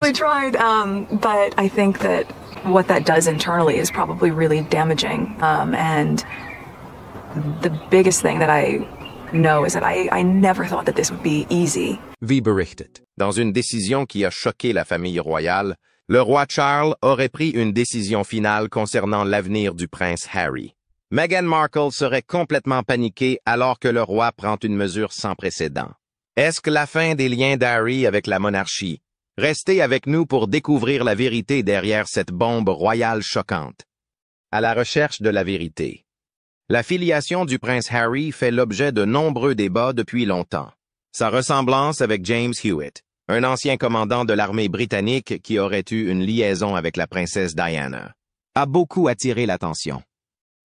We tried, but I think that what that does internally is probably really damaging. And the biggest thing that I know is that I never thought that this would be easy. Wie berichtet. Dans une décision qui a choqué la famille royale, le roi Charles aurait pris une décision finale concernant l'avenir du prince Harry. Meghan Markle serait complètement paniquée alors que le roi prend une mesure sans précédent. Est-ce que la fin des liens d'Harry avec la monarchie? Restez avec nous pour découvrir la vérité derrière cette bombe royale choquante. À la recherche de la vérité. La filiation du prince Harry fait l'objet de nombreux débats depuis longtemps. Sa ressemblance avec James Hewitt, un ancien commandant de l'armée britannique qui aurait eu une liaison avec la princesse Diana, a beaucoup attiré l'attention.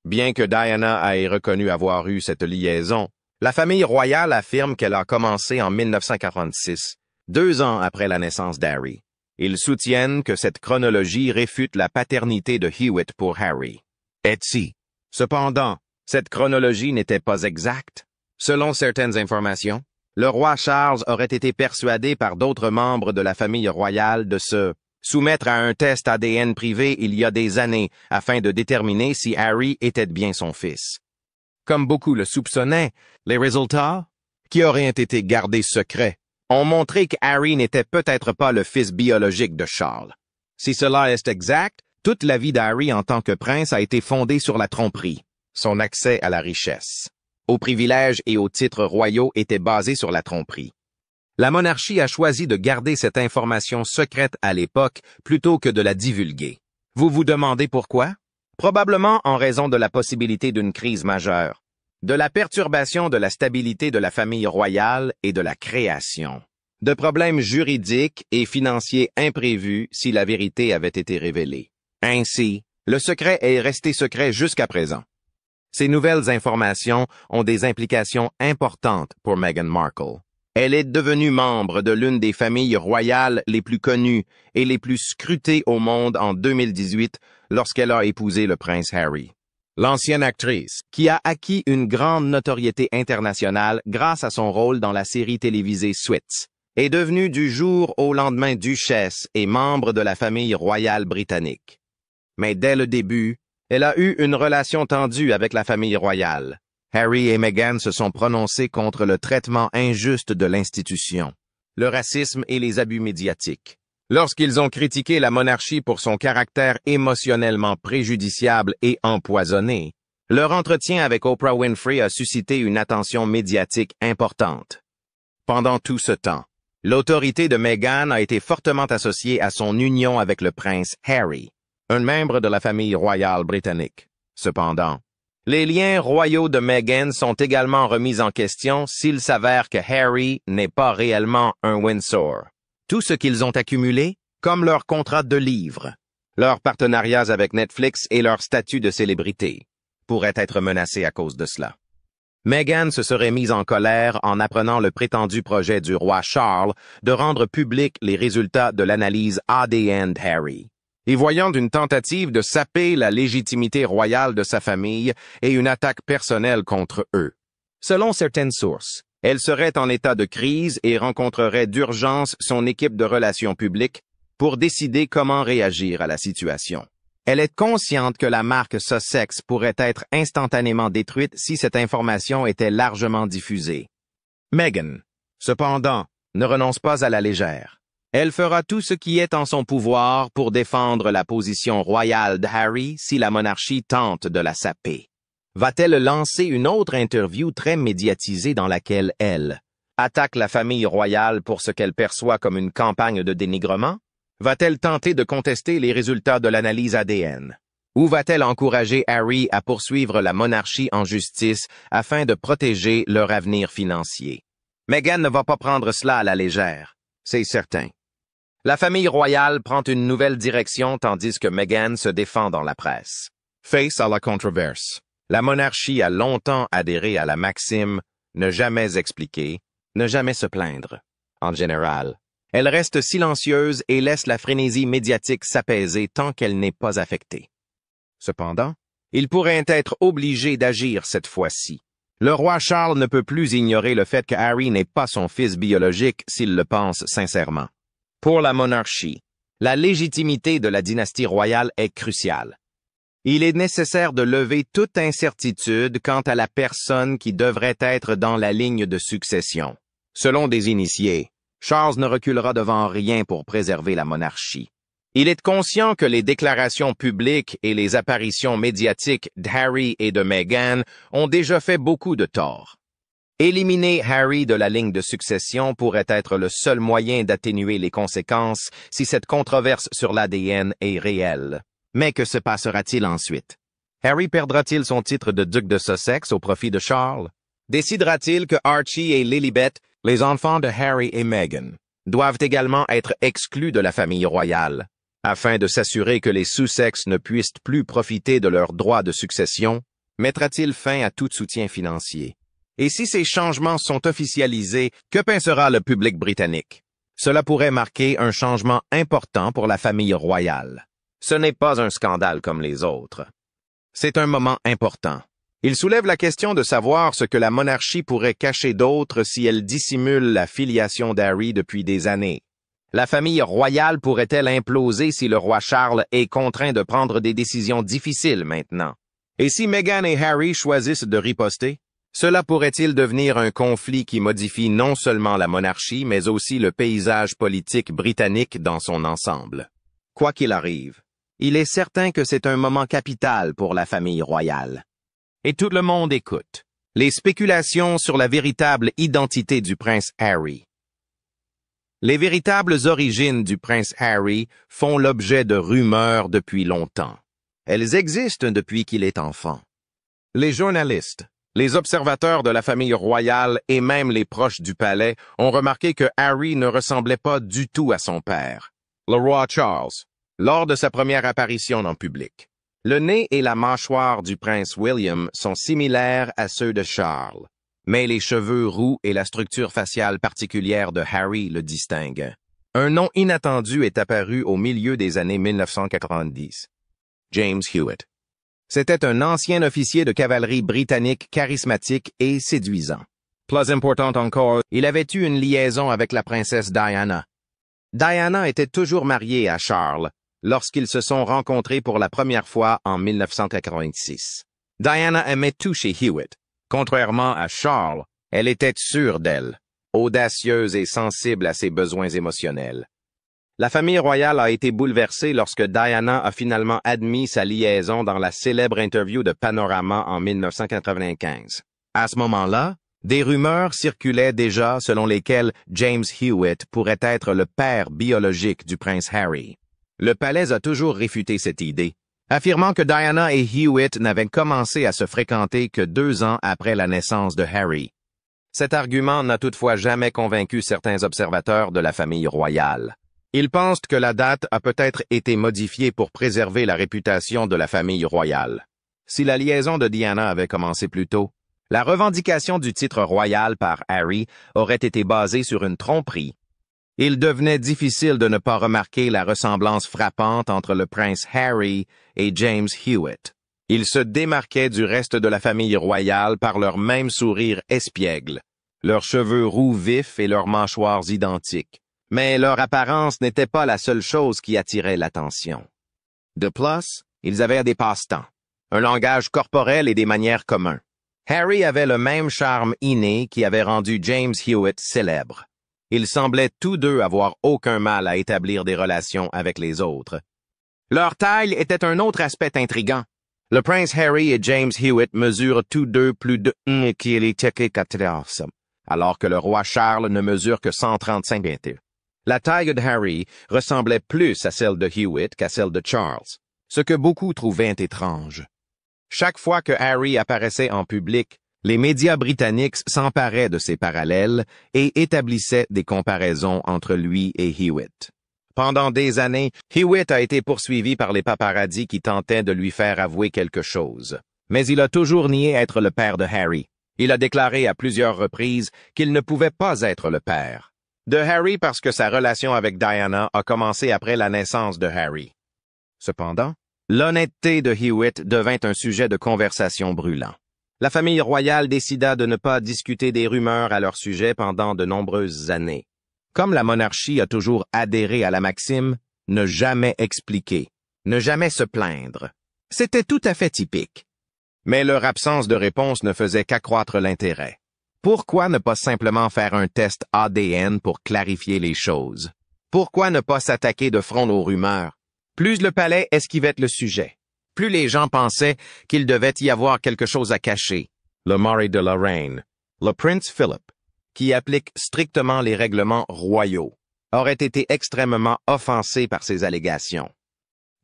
Bien que Diana ait reconnu avoir eu cette liaison, la famille royale affirme qu'elle a commencé en 1946, 2 ans après la naissance d'Harry. Ils soutiennent que cette chronologie réfute la paternité de Hewitt pour Harry. Etsy. Cependant, cette chronologie n'était pas exacte. Selon certaines informations, le roi Charles aurait été persuadé par d'autres membres de la famille royale de se soumettre à un test ADN privé il y a des années afin de déterminer si Harry était bien son fils. Comme beaucoup le soupçonnaient, les résultats, qui auraient été gardés secrets, ont montré que Harry n'était peut-être pas le fils biologique de Charles. Si cela est exact, toute la vie d'Harry en tant que prince a été fondée sur la tromperie. Son accès à la richesse, aux privilèges et aux titres royaux était basé sur la tromperie. La monarchie a choisi de garder cette information secrète à l'époque plutôt que de la divulguer. Vous vous demandez pourquoi? Probablement en raison de la possibilité d'une crise majeure, de la perturbation de la stabilité de la famille royale et de la création, de problèmes juridiques et financiers imprévus si la vérité avait été révélée. Ainsi, le secret est resté secret jusqu'à présent. Ces nouvelles informations ont des implications importantes pour Meghan Markle. Elle est devenue membre de l'une des familles royales les plus connues et les plus scrutées au monde en 2018 lorsqu'elle a épousé le prince Harry. L'ancienne actrice, qui a acquis une grande notoriété internationale grâce à son rôle dans la série télévisée Suits, est devenue du jour au lendemain duchesse et membre de la famille royale britannique. Mais dès le début, elle a eu une relation tendue avec la famille royale. Harry et Meghan se sont prononcés contre le traitement injuste de l'institution, le racisme et les abus médiatiques. Lorsqu'ils ont critiqué la monarchie pour son caractère émotionnellement préjudiciable et empoisonné, leur entretien avec Oprah Winfrey a suscité une attention médiatique importante. Pendant tout ce temps, l'autorité de Meghan a été fortement associée à son union avec le prince Harry, un membre de la famille royale britannique. Cependant, les liens royaux de Meghan sont également remis en question s'il s'avère que Harry n'est pas réellement un Windsor. Tout ce qu'ils ont accumulé, comme leur contrat de livres, leurs partenariats avec Netflix et leur statut de célébrité, pourraient être menacés à cause de cela. Meghan se serait mise en colère en apprenant le prétendu projet du roi Charles de rendre publics les résultats de l'analyse ADN d'Harry, y voyant d'une tentative de saper la légitimité royale de sa famille et une attaque personnelle contre eux. Selon certaines sources, elle serait en état de crise et rencontrerait d'urgence son équipe de relations publiques pour décider comment réagir à la situation. Elle est consciente que la marque Sussex pourrait être instantanément détruite si cette information était largement diffusée. Meghan, cependant, ne renonce pas à la légère. Elle fera tout ce qui est en son pouvoir pour défendre la position royale de Harry si la monarchie tente de la saper. Va-t-elle lancer une autre interview très médiatisée dans laquelle elle attaque la famille royale pour ce qu'elle perçoit comme une campagne de dénigrement? Va-t-elle tenter de contester les résultats de l'analyse ADN? Ou va-t-elle encourager Harry à poursuivre la monarchie en justice afin de protéger leur avenir financier? Meghan ne va pas prendre cela à la légère, c'est certain. La famille royale prend une nouvelle direction tandis que Meghan se défend dans la presse. Face à la controverse. La monarchie a longtemps adhéré à la maxime « ne jamais expliquer, ne jamais se plaindre ». En général, elle reste silencieuse et laisse la frénésie médiatique s'apaiser tant qu'elle n'est pas affectée. Cependant, il pourrait être obligé d'agir cette fois-ci. Le roi Charles ne peut plus ignorer le fait que Harry n'est pas son fils biologique s'il le pense sincèrement. Pour la monarchie, La légitimité de la dynastie royale est cruciale. Il est nécessaire de lever toute incertitude quant à la personne qui devrait être dans la ligne de succession. Selon des initiés, Charles ne reculera devant rien pour préserver la monarchie. Il est conscient que les déclarations publiques et les apparitions médiatiques d'Harry et de Meghan ont déjà fait beaucoup de tort. Éliminer Harry de la ligne de succession pourrait être le seul moyen d'atténuer les conséquences si cette controverse sur l'ADN est réelle. Mais que se passera-t-il ensuite? Harry perdra-t-il son titre de duc de Sussex au profit de Charles? Décidera-t-il que Archie et Lilibet, les enfants de Harry et Meghan, doivent également être exclus de la famille royale, afin de s'assurer que les Sussex ne puissent plus profiter de leurs droits de succession? Mettra-t-il fin à tout soutien financier? Et si ces changements sont officialisés, que pensera le public britannique? Cela pourrait marquer un changement important pour la famille royale. Ce n'est pas un scandale comme les autres. C'est un moment important. Il soulève la question de savoir ce que la monarchie pourrait cacher d'autre si elle dissimule la filiation d'Harry depuis des années. La famille royale pourrait-elle imploser si le roi Charles est contraint de prendre des décisions difficiles maintenant? Et si Meghan et Harry choisissent de riposter? Cela pourrait-il devenir un conflit qui modifie non seulement la monarchie, mais aussi le paysage politique britannique dans son ensemble? Quoi qu'il arrive, il est certain que c'est un moment capital pour la famille royale. Et tout le monde écoute. Les spéculations sur la véritable identité du prince Harry. Les véritables origines du prince Harry font l'objet de rumeurs depuis longtemps. Elles existent depuis qu'il est enfant. Les journalistes, les observateurs de la famille royale et même les proches du palais ont remarqué que Harry ne ressemblait pas du tout à son père, le roi Charles, lors de sa première apparition en public. Le nez et la mâchoire du prince William sont similaires à ceux de Charles, mais les cheveux roux et la structure faciale particulière de Harry le distinguent. Un nom inattendu est apparu au milieu des années 1990. James Hewitt. C'était un ancien officier de cavalerie britannique charismatique et séduisant. Plus important encore, il avait eu une liaison avec la princesse Diana. Diana était toujours mariée à Charles lorsqu'ils se sont rencontrés pour la première fois en 1986. Diana aimait tout chez Hewitt. Contrairement à Charles, elle était sûre d'elle, audacieuse et sensible à ses besoins émotionnels. La famille royale a été bouleversée lorsque Diana a finalement admis sa liaison dans la célèbre interview de Panorama en 1995. À ce moment-là, des rumeurs circulaient déjà selon lesquelles James Hewitt pourrait être le père biologique du prince Harry. Le palais a toujours réfuté cette idée, affirmant que Diana et Hewitt n'avaient commencé à se fréquenter que 2 ans après la naissance de Harry. Cet argument n'a toutefois jamais convaincu certains observateurs de la famille royale. Ils pensent que la date a peut-être été modifiée pour préserver la réputation de la famille royale. Si la liaison de Diana avait commencé plus tôt, la revendication du titre royal par Harry aurait été basée sur une tromperie. Il devenait difficile de ne pas remarquer la ressemblance frappante entre le prince Harry et James Hewitt. Ils se démarquaient du reste de la famille royale par leur même sourire espiègle, leurs cheveux roux vifs et leurs mâchoires identiques. Mais leur apparence n'était pas la seule chose qui attirait l'attention. De plus, ils avaient des passe-temps, un langage corporel et des manières communs. Harry avait le même charme inné qui avait rendu James Hewitt célèbre. Ils semblaient tous deux avoir aucun mal à établir des relations avec les autres. Leur taille était un autre aspect intriguant. Le prince Harry et James Hewitt mesurent tous deux plus de 1 kg, alors que le roi Charles ne mesure que 135 cm. La taille de Harry ressemblait plus à celle de Hewitt qu'à celle de Charles, ce que beaucoup trouvaient étrange. Chaque fois que Harry apparaissait en public, les médias britanniques s'emparaient de ces parallèles et établissaient des comparaisons entre lui et Hewitt. Pendant des années, Hewitt a été poursuivi par les paparazzis qui tentaient de lui faire avouer quelque chose. Mais il a toujours nié être le père de Harry. Il a déclaré à plusieurs reprises qu'il ne pouvait pas être le père de Harry parce que sa relation avec Diana a commencé après la naissance de Harry. Cependant, l'honnêteté de Hewitt devint un sujet de conversation brûlant. La famille royale décida de ne pas discuter des rumeurs à leur sujet pendant de nombreuses années. Comme la monarchie a toujours adhéré à la maxime « ne jamais expliquer, ne jamais se plaindre. C'était tout à fait typique. Mais leur absence de réponse ne faisait qu'accroître l'intérêt. Pourquoi ne pas simplement faire un test ADN pour clarifier les choses? Pourquoi ne pas s'attaquer de front aux rumeurs? Plus le palais esquivait le sujet, plus les gens pensaient qu'il devait y avoir quelque chose à cacher. Le Mari de Lorraine, le prince Philip, qui applique strictement les règlements royaux, aurait été extrêmement offensé par ces allégations.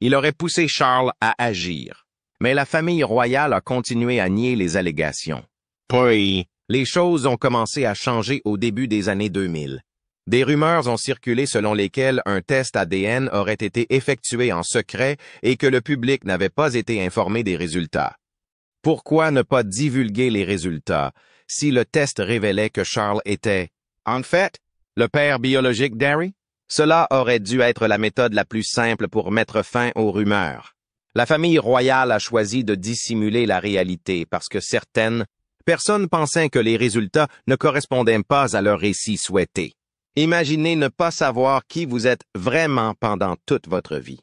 Il aurait poussé Charles à agir, mais la famille royale a continué à nier les allégations. Puis, les choses ont commencé à changer au début des années 2000. Des rumeurs ont circulé selon lesquelles un test ADN aurait été effectué en secret et que le public n'avait pas été informé des résultats. Pourquoi ne pas divulguer les résultats si le test révélait que Charles était, en fait, le père biologique d'Harry? Cela aurait dû être la méthode la plus simple pour mettre fin aux rumeurs. La famille royale a choisi de dissimuler la réalité parce que certaines personnes pensaient que les résultats ne correspondaient pas à leur récit souhaité. Imaginez ne pas savoir qui vous êtes vraiment pendant toute votre vie.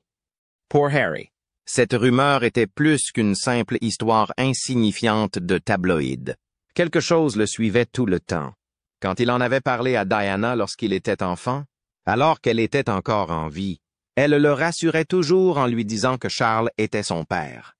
Pour Harry, cette rumeur était plus qu'une simple histoire insignifiante de tabloïd. Quelque chose le suivait tout le temps. Quand il en avait parlé à Diana lorsqu'il était enfant, alors qu'elle était encore en vie, elle le rassurait toujours en lui disant que Charles était son père.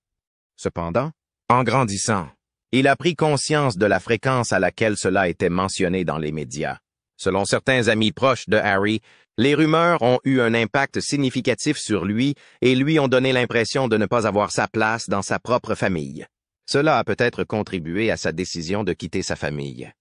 Cependant, en grandissant, il a pris conscience de la fréquence à laquelle cela était mentionné dans les médias. Selon certains amis proches de Harry, les rumeurs ont eu un impact significatif sur lui et lui ont donné l'impression de ne pas avoir sa place dans sa propre famille. Cela a peut-être contribué à sa décision de quitter sa famille.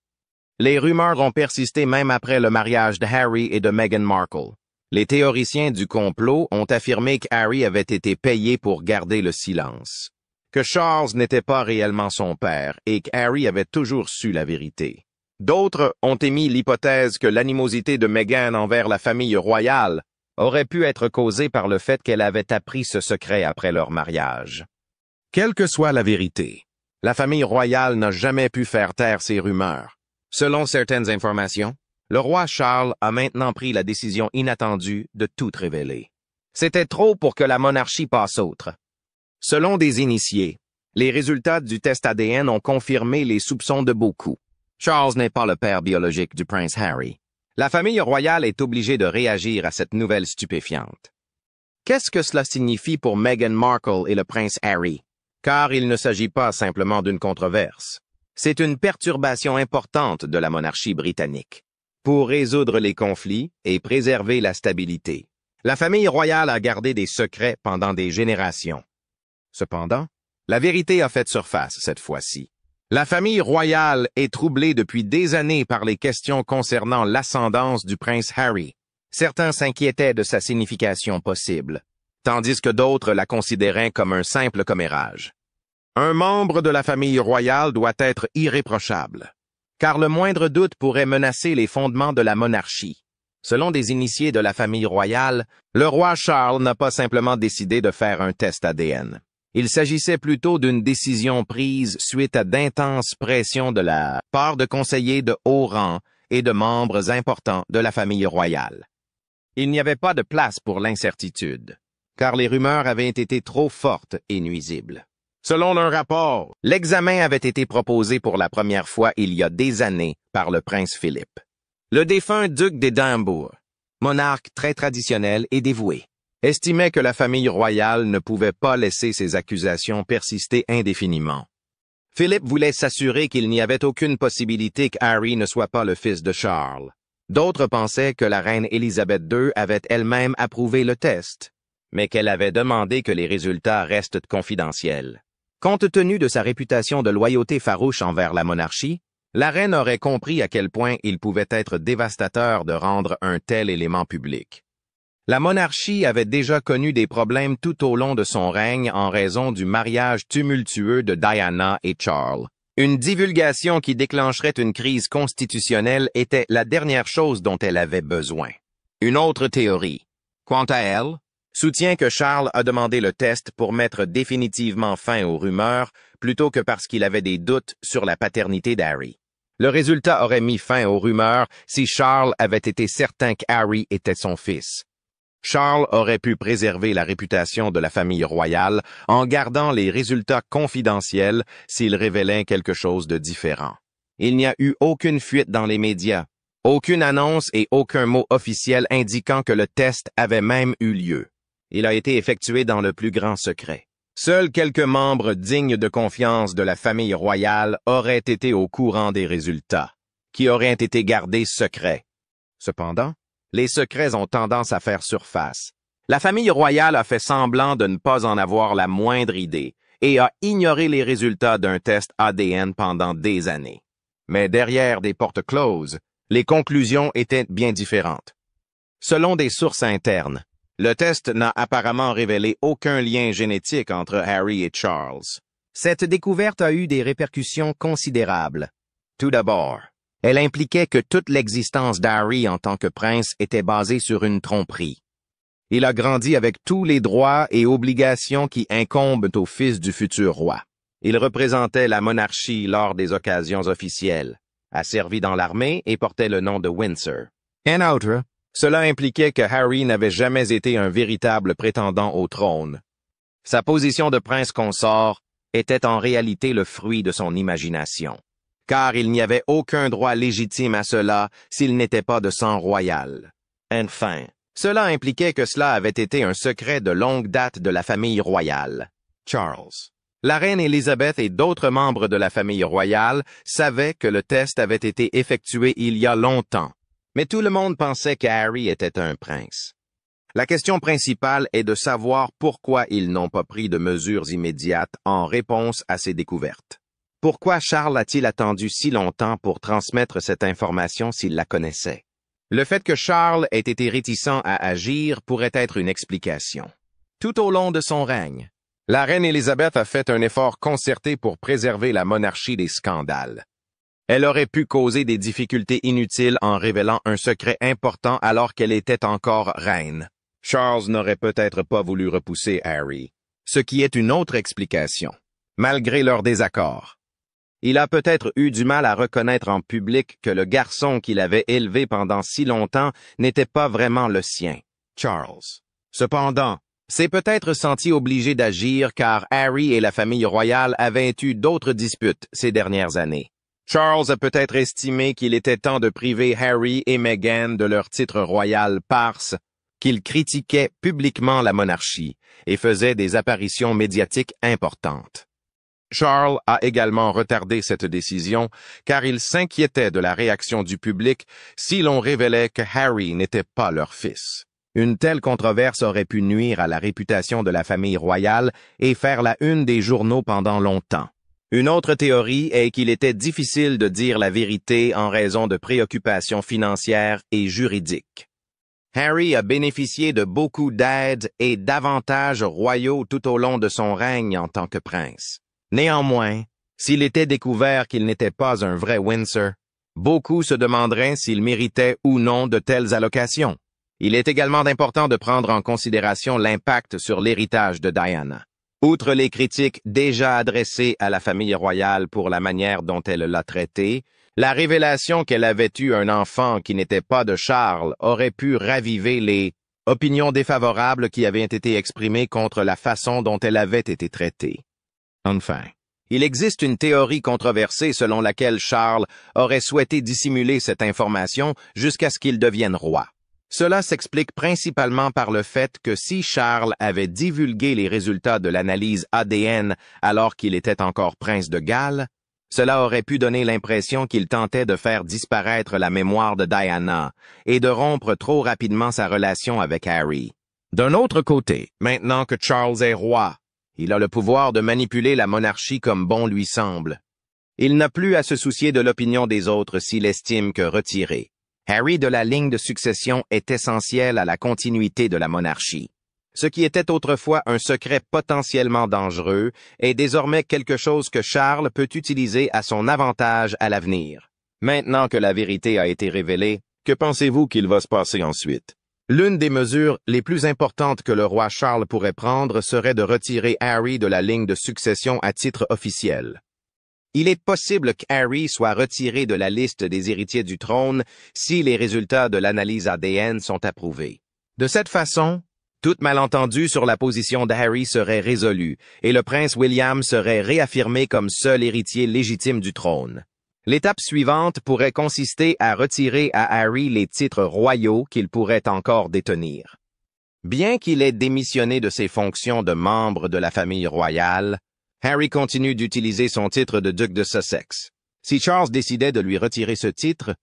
Les rumeurs ont persisté même après le mariage de Harry et de Meghan Markle. Les théoriciens du complot ont affirmé que Harry avait été payé pour garder le silence, que Charles n'était pas réellement son père et que Harry avait toujours su la vérité. D'autres ont émis l'hypothèse que l'animosité de Meghan envers la famille royale aurait pu être causée par le fait qu'elle avait appris ce secret après leur mariage. Quelle que soit la vérité, la famille royale n'a jamais pu faire taire ces rumeurs. Selon certaines informations, le roi Charles a maintenant pris la décision inattendue de tout révéler. C'était trop pour que la monarchie passe outre. Selon des initiés, les résultats du test ADN ont confirmé les soupçons de beaucoup. Charles n'est pas le père biologique du prince Harry. La famille royale est obligée de réagir à cette nouvelle stupéfiante. Qu'est-ce que cela signifie pour Meghan Markle et le prince Harry? Car il ne s'agit pas simplement d'une controverse. C'est une perturbation importante de la monarchie britannique. Pour résoudre les conflits et préserver la stabilité, la famille royale a gardé des secrets pendant des générations. Cependant, la vérité a fait surface cette fois-ci. La famille royale est troublée depuis des années par les questions concernant l'ascendance du prince Harry. Certains s'inquiétaient de sa signification possible, tandis que d'autres la considéraient comme un simple commérage. Un membre de la famille royale doit être irréprochable, car le moindre doute pourrait menacer les fondements de la monarchie. Selon des initiés de la famille royale, le roi Charles n'a pas simplement décidé de faire un test ADN. Il s'agissait plutôt d'une décision prise suite à d'intenses pressions de la part de conseillers de haut rang et de membres importants de la famille royale. Il n'y avait pas de place pour l'incertitude, car les rumeurs avaient été trop fortes et nuisibles. Selon un rapport, l'examen avait été proposé pour la première fois il y a des années par le prince Philippe. Le défunt duc d'Édimbourg, monarque très traditionnel et dévoué, estimait que la famille royale ne pouvait pas laisser ces accusations persister indéfiniment. Philippe voulait s'assurer qu'il n'y avait aucune possibilité que Harry ne soit pas le fils de Charles. D'autres pensaient que la reine Élisabeth II avait elle-même approuvé le test, mais qu'elle avait demandé que les résultats restent confidentiels. Compte tenu de sa réputation de loyauté farouche envers la monarchie, la reine aurait compris à quel point il pouvait être dévastateur de rendre un tel élément public. La monarchie avait déjà connu des problèmes tout au long de son règne en raison du mariage tumultueux de Diana et Charles. Une divulgation qui déclencherait une crise constitutionnelle était la dernière chose dont elle avait besoin. Une autre théorie, quant à elle, soutient que Charles a demandé le test pour mettre définitivement fin aux rumeurs plutôt que parce qu'il avait des doutes sur la paternité d'Harry. Le résultat aurait mis fin aux rumeurs si Charles avait été certain qu'Harry était son fils. Charles aurait pu préserver la réputation de la famille royale en gardant les résultats confidentiels s'il révélait quelque chose de différent. Il n'y a eu aucune fuite dans les médias, aucune annonce et aucun mot officiel indiquant que le test avait même eu lieu. Il a été effectué dans le plus grand secret. Seuls quelques membres dignes de confiance de la famille royale auraient été au courant des résultats, qui auraient été gardés secrets. Cependant, les secrets ont tendance à faire surface. La famille royale a fait semblant de ne pas en avoir la moindre idée et a ignoré les résultats d'un test ADN pendant des années. Mais derrière des portes closes, les conclusions étaient bien différentes. Selon des sources internes, le test n'a apparemment révélé aucun lien génétique entre Harry et Charles. Cette découverte a eu des répercussions considérables. Tout d'abord, elle impliquait que toute l'existence d'Harry en tant que prince était basée sur une tromperie. Il a grandi avec tous les droits et obligations qui incombent au fils du futur roi. Il représentait la monarchie lors des occasions officielles, a servi dans l'armée et portait le nom de Windsor. En outre, cela impliquait que Harry n'avait jamais été un véritable prétendant au trône. Sa position de prince consort était en réalité le fruit de son imagination, car il n'y avait aucun droit légitime à cela s'il n'était pas de sang royal. Enfin, cela impliquait que cela avait été un secret de longue date de la famille royale. Charles. La reine Élisabeth et d'autres membres de la famille royale savaient que le test avait été effectué il y a longtemps, mais tout le monde pensait qu'Harry était un prince. La question principale est de savoir pourquoi ils n'ont pas pris de mesures immédiates en réponse à ces découvertes. Pourquoi Charles a-t-il attendu si longtemps pour transmettre cette information s'il la connaissait? Le fait que Charles ait été réticent à agir pourrait être une explication. Tout au long de son règne, la reine Élisabeth a fait un effort concerté pour préserver la monarchie des scandales. Elle aurait pu causer des difficultés inutiles en révélant un secret important alors qu'elle était encore reine. Charles n'aurait peut-être pas voulu repousser Harry, ce qui est une autre explication, malgré leur désaccord. Il a peut-être eu du mal à reconnaître en public que le garçon qu'il avait élevé pendant si longtemps n'était pas vraiment le sien, Charles. Cependant, s'est peut-être senti obligé d'agir car Harry et la famille royale avaient eu d'autres disputes ces dernières années. Charles a peut-être estimé qu'il était temps de priver Harry et Meghan de leur titre royal parce qu'ils critiquaient publiquement la monarchie et faisaient des apparitions médiatiques importantes. Charles a également retardé cette décision car il s'inquiétait de la réaction du public si l'on révélait que Harry n'était pas leur fils. Une telle controverse aurait pu nuire à la réputation de la famille royale et faire la une des journaux pendant longtemps. Une autre théorie est qu'il était difficile de dire la vérité en raison de préoccupations financières et juridiques. Harry a bénéficié de beaucoup d'aides et d'avantages royaux tout au long de son règne en tant que prince. Néanmoins, s'il était découvert qu'il n'était pas un vrai Windsor, beaucoup se demanderaient s'il méritait ou non de telles allocations. Il est également important de prendre en considération l'impact sur l'héritage de Diana. Outre les critiques déjà adressées à la famille royale pour la manière dont elle l'a traitée, la révélation qu'elle avait eu un enfant qui n'était pas de Charles aurait pu raviver les opinions défavorables qui avaient été exprimées contre la façon dont elle avait été traitée. Enfin, il existe une théorie controversée selon laquelle Charles aurait souhaité dissimuler cette information jusqu'à ce qu'il devienne roi. Cela s'explique principalement par le fait que si Charles avait divulgué les résultats de l'analyse ADN alors qu'il était encore prince de Galles, cela aurait pu donner l'impression qu'il tentait de faire disparaître la mémoire de Diana et de rompre trop rapidement sa relation avec Harry. D'un autre côté, maintenant que Charles est roi, il a le pouvoir de manipuler la monarchie comme bon lui semble. Il n'a plus à se soucier de l'opinion des autres s'il estime que retiré Harry de la ligne de succession est essentiel à la continuité de la monarchie. Ce qui était autrefois un secret potentiellement dangereux est désormais quelque chose que Charles peut utiliser à son avantage à l'avenir. Maintenant que la vérité a été révélée, que pensez-vous qu'il va se passer ensuite? L'une des mesures les plus importantes que le roi Charles pourrait prendre serait de retirer Harry de la ligne de succession à titre officiel. Il est possible qu'Harry soit retiré de la liste des héritiers du trône si les résultats de l'analyse ADN sont approuvés. De cette façon, tout malentendu sur la position d'Harry serait résolu et le prince William serait réaffirmé comme seul héritier légitime du trône. L'étape suivante pourrait consister à retirer à Harry les titres royaux qu'il pourrait encore détenir. Bien qu'il ait démissionné de ses fonctions de membre de la famille royale, Harry continue d'utiliser son titre de duc de Sussex. Si Charles décidait de lui retirer ce titre,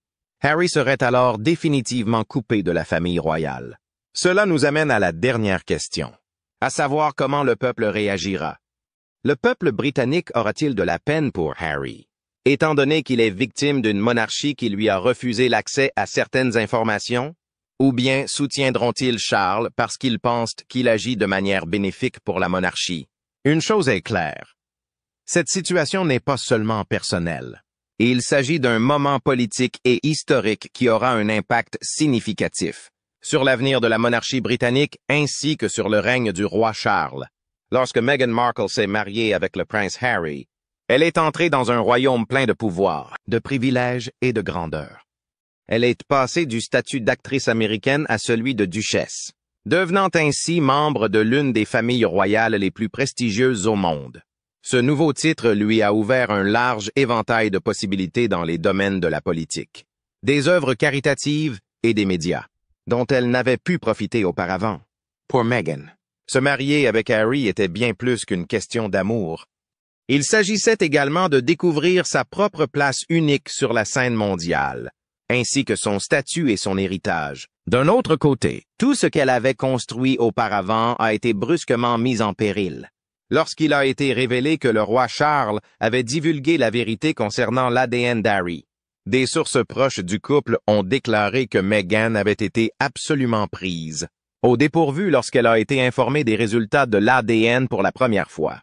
Harry serait alors définitivement coupé de la famille royale. Cela nous amène à la dernière question, à savoir comment le peuple réagira. Le peuple britannique aura-t-il de la peine pour Harry, étant donné qu'il est victime d'une monarchie qui lui a refusé l'accès à certaines informations? Ou bien soutiendront-ils Charles parce qu'ils pensent qu'il agit de manière bénéfique pour la monarchie? Une chose est claire. Cette situation n'est pas seulement personnelle. Il s'agit d'un moment politique et historique qui aura un impact significatif sur l'avenir de la monarchie britannique ainsi que sur le règne du roi Charles. Lorsque Meghan Markle s'est mariée avec le prince Harry, elle est entrée dans un royaume plein de pouvoir, de privilèges et de grandeur. Elle est passée du statut d'actrice américaine à celui de duchesse, devenant ainsi membre de l'une des familles royales les plus prestigieuses au monde. Ce nouveau titre lui a ouvert un large éventail de possibilités dans les domaines de la politique, des œuvres caritatives et des médias, dont elle n'avait pu profiter auparavant. Pour Meghan, se marier avec Harry était bien plus qu'une question d'amour. Il s'agissait également de découvrir sa propre place unique sur la scène mondiale, ainsi que son statut et son héritage. D'un autre côté, tout ce qu'elle avait construit auparavant a été brusquement mis en péril, lorsqu'il a été révélé que le roi Charles avait divulgué la vérité concernant l'ADN d'Harry. Des sources proches du couple ont déclaré que Meghan avait été absolument prise au dépourvu lorsqu'elle a été informée des résultats de l'ADN pour la première fois.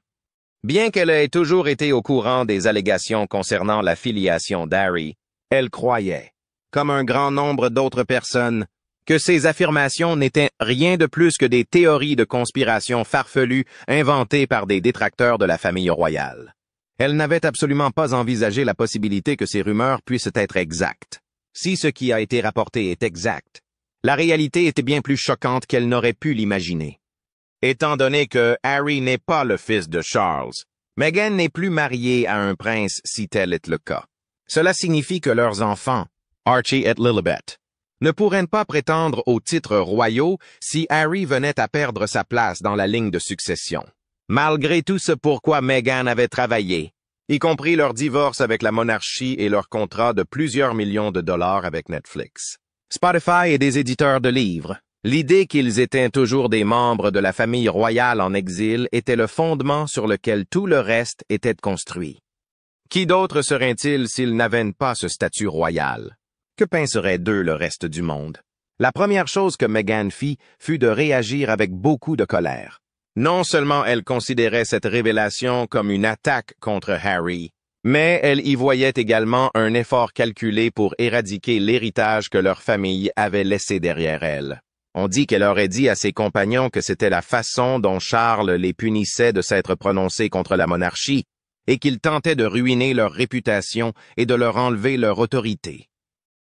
Bien qu'elle ait toujours été au courant des allégations concernant la filiation d'Harry, elle croyait, comme un grand nombre d'autres personnes, que ces affirmations n'étaient rien de plus que des théories de conspiration farfelues inventées par des détracteurs de la famille royale. Elle n'avait absolument pas envisagé la possibilité que ces rumeurs puissent être exactes. Si ce qui a été rapporté est exact, la réalité était bien plus choquante qu'elle n'aurait pu l'imaginer. Étant donné que Harry n'est pas le fils de Charles, Meghan n'est plus mariée à un prince si tel est le cas. Cela signifie que leurs enfants, Archie et Lilibet, ne pourraient pas prétendre aux titres royaux si Harry venait à perdre sa place dans la ligne de succession. Malgré tout ce pourquoi Meghan avait travaillé, y compris leur divorce avec la monarchie et leur contrat de plusieurs millions de dollars avec Netflix, Spotify et des éditeurs de livres, l'idée qu'ils étaient toujours des membres de la famille royale en exil était le fondement sur lequel tout le reste était construit. Qui d'autre serait-il s'ils n'avaient pas ce statut royal? Que penserait d'eux le reste du monde? La première chose que Meghan fit fut de réagir avec beaucoup de colère. Non seulement elle considérait cette révélation comme une attaque contre Harry, mais elle y voyait également un effort calculé pour éradiquer l'héritage que leur famille avait laissé derrière elle. On dit qu'elle aurait dit à ses compagnons que c'était la façon dont Charles les punissait de s'être prononcés contre la monarchie et qu'il tentait de ruiner leur réputation et de leur enlever leur autorité.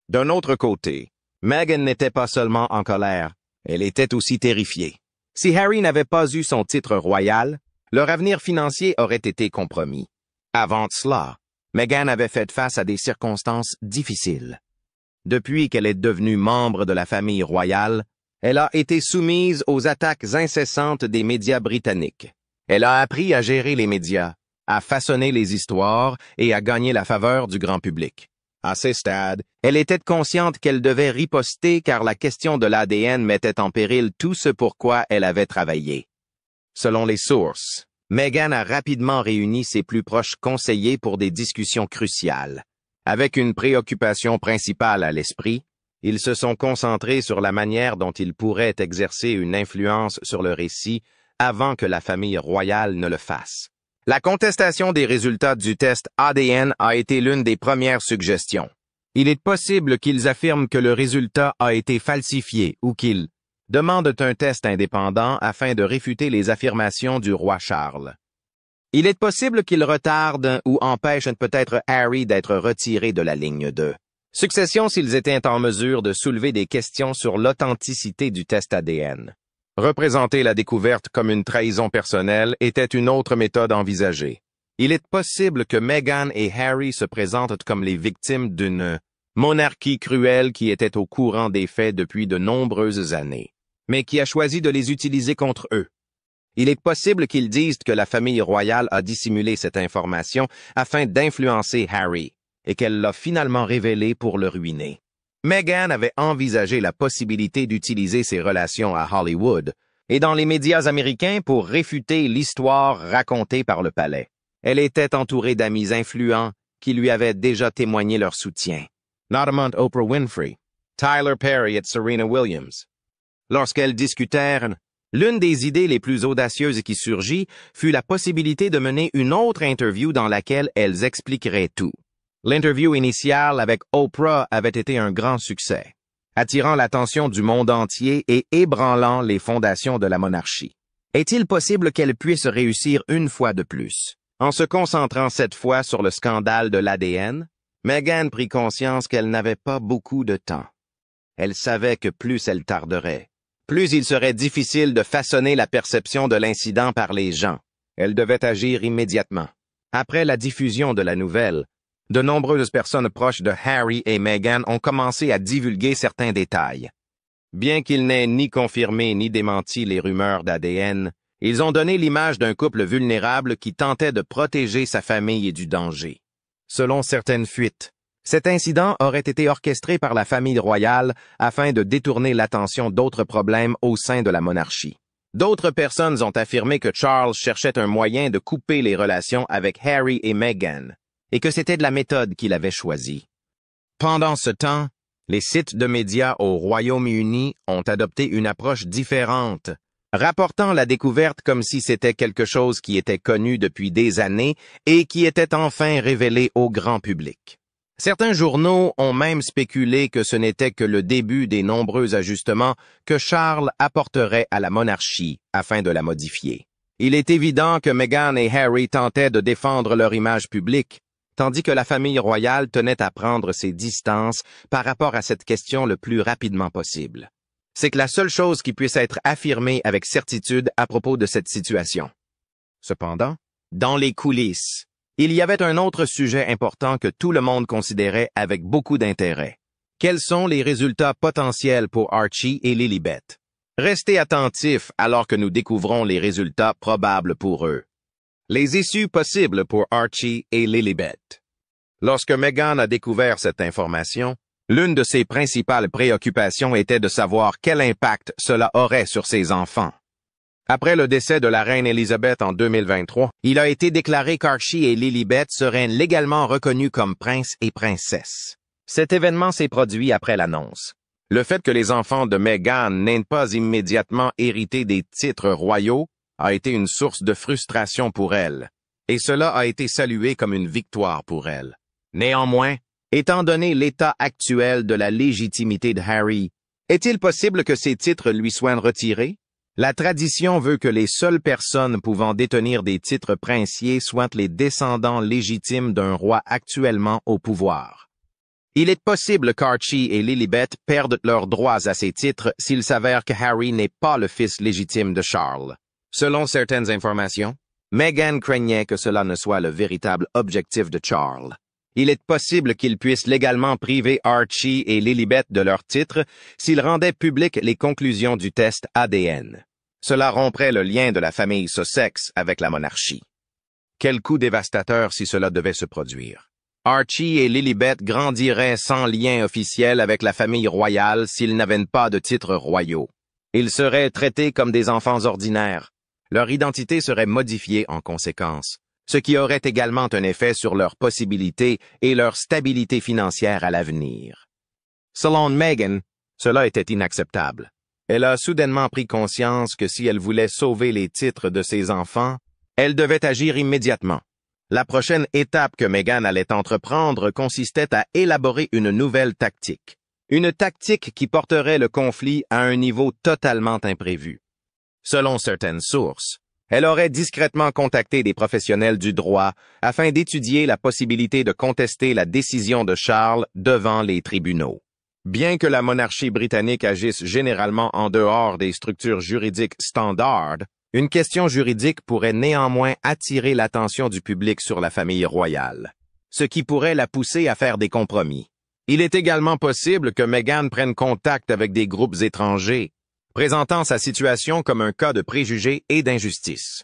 D'un autre côté, Meghan n'était pas seulement en colère, elle était aussi terrifiée. Si Harry n'avait pas eu son titre royal, leur avenir financier aurait été compromis. Avant cela, Meghan avait fait face à des circonstances difficiles. Depuis qu'elle est devenue membre de la famille royale, elle a été soumise aux attaques incessantes des médias britanniques. Elle a appris à gérer les médias, à façonner les histoires et à gagner la faveur du grand public. À ce stade, elle était consciente qu'elle devait riposter car la question de l'ADN mettait en péril tout ce pourquoi elle avait travaillé. Selon les sources, Meghan a rapidement réuni ses plus proches conseillers pour des discussions cruciales. Avec une préoccupation principale à l'esprit, ils se sont concentrés sur la manière dont ils pourraient exercer une influence sur le récit avant que la famille royale ne le fasse. La contestation des résultats du test ADN a été l'une des premières suggestions. Il est possible qu'ils affirment que le résultat a été falsifié ou qu'ils demandent un test indépendant afin de réfuter les affirmations du roi Charles. Il est possible qu'ils retardent ou empêchent peut-être Harry d'être retiré de la ligne 2. Succession s'ils étaient en mesure de soulever des questions sur l'authenticité du test ADN. Représenter la découverte comme une trahison personnelle était une autre méthode envisagée. Il est possible que Meghan et Harry se présentent comme les victimes d'une monarchie cruelle qui était au courant des faits depuis de nombreuses années, mais qui a choisi de les utiliser contre eux. Il est possible qu'ils disent que la famille royale a dissimulé cette information afin d'influencer Harry, et qu'elle l'a finalement révélée pour le ruiner. Meghan avait envisagé la possibilité d'utiliser ses relations à Hollywood et dans les médias américains pour réfuter l'histoire racontée par le palais. Elle était entourée d'amis influents qui lui avaient déjà témoigné leur soutien, notamment Oprah Winfrey, Tyler Perry et Serena Williams. Lorsqu'elles discutèrent, l'une des idées les plus audacieuses qui surgit fut la possibilité de mener une autre interview dans laquelle elles expliqueraient tout. L'interview initiale avec Oprah avait été un grand succès, attirant l'attention du monde entier et ébranlant les fondations de la monarchie. Est-il possible qu'elle puisse réussir une fois de plus? En se concentrant cette fois sur le scandale de l'ADN, Meghan prit conscience qu'elle n'avait pas beaucoup de temps. Elle savait que plus elle tarderait, plus il serait difficile de façonner la perception de l'incident par les gens. Elle devait agir immédiatement. Après la diffusion de la nouvelle, de nombreuses personnes proches de Harry et Meghan ont commencé à divulguer certains détails. Bien qu'ils n'aient ni confirmé ni démenti les rumeurs d'ADN, ils ont donné l'image d'un couple vulnérable qui tentait de protéger sa famille du danger. Selon certaines fuites, cet incident aurait été orchestré par la famille royale afin de détourner l'attention d'autres problèmes au sein de la monarchie. D'autres personnes ont affirmé que Charles cherchait un moyen de couper les relations avec Harry et Meghan, et que c'était de la méthode qu'il avait choisie. Pendant ce temps, les sites de médias au Royaume-Uni ont adopté une approche différente, rapportant la découverte comme si c'était quelque chose qui était connu depuis des années et qui était enfin révélé au grand public. Certains journaux ont même spéculé que ce n'était que le début des nombreux ajustements que Charles apporterait à la monarchie afin de la modifier. Il est évident que Meghan et Harry tentaient de défendre leur image publique, tandis que la famille royale tenait à prendre ses distances par rapport à cette question le plus rapidement possible. C'est que la seule chose qui puisse être affirmée avec certitude à propos de cette situation. Cependant, dans les coulisses, il y avait un autre sujet important que tout le monde considérait avec beaucoup d'intérêt. Quels sont les résultats potentiels pour Archie et Lilibet? Restez attentifs alors que nous découvrons les résultats probables pour eux. Les issues possibles pour Archie et Lilibet. Lorsque Meghan a découvert cette information, l'une de ses principales préoccupations était de savoir quel impact cela aurait sur ses enfants. Après le décès de la reine Élisabeth en 2023, il a été déclaré qu'Archie et Lilibet seraient légalement reconnus comme princes et princesses. Cet événement s'est produit après l'annonce. Le fait que les enfants de Meghan n'aient pas immédiatement hérité des titres royaux a été une source de frustration pour elle, et cela a été salué comme une victoire pour elle. Néanmoins, étant donné l'état actuel de la légitimité de Harry, est-il possible que ces titres lui soient retirés? La tradition veut que les seules personnes pouvant détenir des titres princiers soient les descendants légitimes d'un roi actuellement au pouvoir. Il est possible qu'Archie et Lilibet perdent leurs droits à ces titres s'il s'avère que Harry n'est pas le fils légitime de Charles. Selon certaines informations, Meghan craignait que cela ne soit le véritable objectif de Charles. Il est possible qu'il puisse légalement priver Archie et Lilibet de leurs titres s'il rendait publiques les conclusions du test ADN. Cela romprait le lien de la famille Sussex avec la monarchie. Quel coup dévastateur si cela devait se produire. Archie et Lilibet grandiraient sans lien officiel avec la famille royale s'ils n'avaient pas de titres royaux. Ils seraient traités comme des enfants ordinaires. Leur identité serait modifiée en conséquence, ce qui aurait également un effet sur leurs possibilités et leur stabilité financière à l'avenir. Selon Meghan, cela était inacceptable. Elle a soudainement pris conscience que si elle voulait sauver les titres de ses enfants, elle devait agir immédiatement. La prochaine étape que Meghan allait entreprendre consistait à élaborer une nouvelle tactique. Une tactique qui porterait le conflit à un niveau totalement imprévu. Selon certaines sources, Elle aurait discrètement contacté des professionnels du droit afin d'étudier la possibilité de contester la décision de Charles devant les tribunaux. Bien que la monarchie britannique agisse généralement en dehors des structures juridiques standards, une question juridique pourrait néanmoins attirer l'attention du public sur la famille royale, ce qui pourrait la pousser à faire des compromis. Il est également possible que Meghan prenne contact avec des groupes étrangers, présentant sa situation comme un cas de préjugés et d'injustice.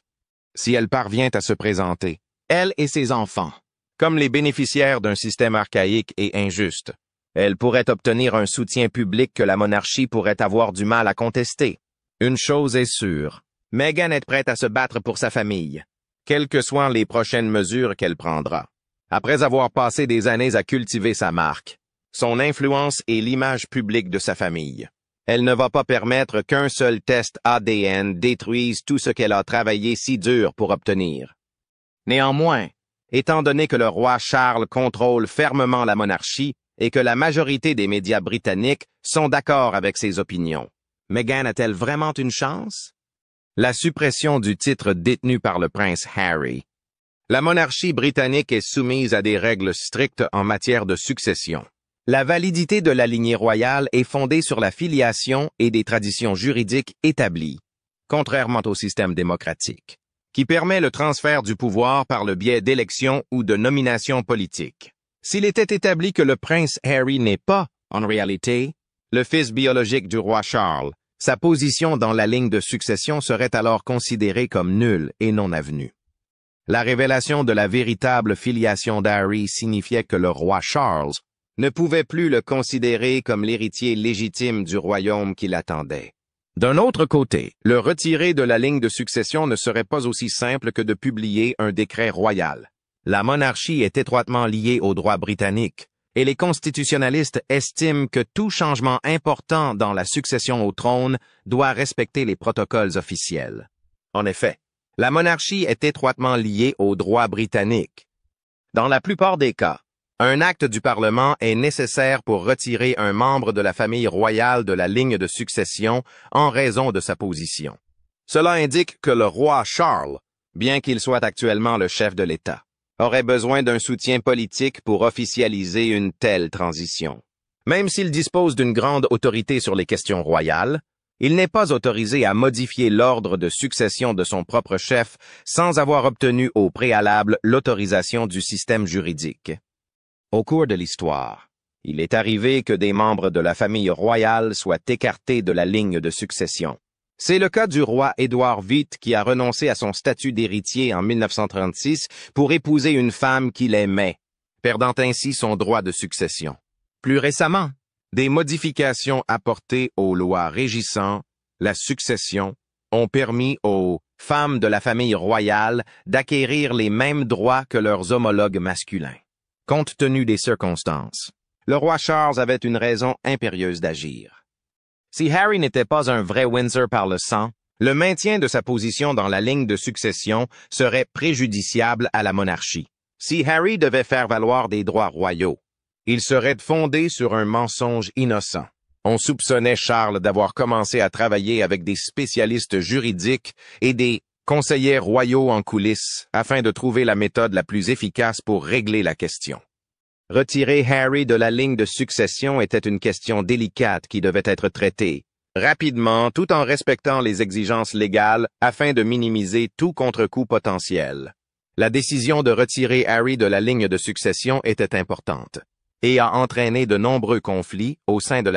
Si elle parvient à se présenter, elle et ses enfants, comme les bénéficiaires d'un système archaïque et injuste, elle pourrait obtenir un soutien public que la monarchie pourrait avoir du mal à contester. Une chose est sûre, Meghan est prête à se battre pour sa famille, quelles que soient les prochaines mesures qu'elle prendra. Après avoir passé des années à cultiver sa marque, son influence et l'image publique de sa famille, elle ne va pas permettre qu'un seul test ADN détruise tout ce qu'elle a travaillé si dur pour obtenir. Néanmoins, étant donné que le roi Charles contrôle fermement la monarchie et que la majorité des médias britanniques sont d'accord avec ses opinions, Meghan a-t-elle vraiment une chance? La suppression du titre détenu par le prince Harry. La monarchie britannique est soumise à des règles strictes en matière de succession. La validité de la lignée royale est fondée sur la filiation et des traditions juridiques établies, contrairement au système démocratique, qui permet le transfert du pouvoir par le biais d'élections ou de nominations politiques. S'il était établi que le prince Harry n'est pas, en réalité, le fils biologique du roi Charles, sa position dans la ligne de succession serait alors considérée comme nulle et non avenue. La révélation de la véritable filiation d'Harry signifiait que le roi Charles ne pouvait plus le considérer comme l'héritier légitime du royaume qui l'attendait. D'un autre côté, le retirer de la ligne de succession ne serait pas aussi simple que de publier un décret royal. La monarchie est étroitement liée au droit britannique, et les constitutionnalistes estiment que tout changement important dans la succession au trône doit respecter les protocoles officiels. En effet, la monarchie est étroitement liée au droit britannique. Dans la plupart des cas, un acte du Parlement est nécessaire pour retirer un membre de la famille royale de la ligne de succession en raison de sa position. Cela indique que le roi Charles, bien qu'il soit actuellement le chef de l'État, aurait besoin d'un soutien politique pour officialiser une telle transition. Même s'il dispose d'une grande autorité sur les questions royales, il n'est pas autorisé à modifier l'ordre de succession de son propre chef sans avoir obtenu au préalable l'autorisation du système juridique. Au cours de l'histoire, il est arrivé que des membres de la famille royale soient écartés de la ligne de succession. C'est le cas du roi Édouard VIII qui a renoncé à son statut d'héritier en 1936 pour épouser une femme qu'il aimait, perdant ainsi son droit de succession. Plus récemment, des modifications apportées aux lois régissant la succession ont permis aux femmes de la famille royale d'acquérir les mêmes droits que leurs homologues masculins. Compte tenu des circonstances, le roi Charles avait une raison impérieuse d'agir. Si Harry n'était pas un vrai Windsor par le sang, le maintien de sa position dans la ligne de succession serait préjudiciable à la monarchie. Si Harry devait faire valoir des droits royaux, il serait fondé sur un mensonge innocent. On soupçonnait Charles d'avoir commencé à travailler avec des spécialistes juridiques et des conseillers royaux en coulisses afin de trouver la méthode la plus efficace pour régler la question. Retirer Harry de la ligne de succession était une question délicate qui devait être traitée rapidement tout en respectant les exigences légales afin de minimiser tout contre-coup potentiel. La décision de retirer Harry de la ligne de succession était importante et a entraîné de nombreux conflits au sein de la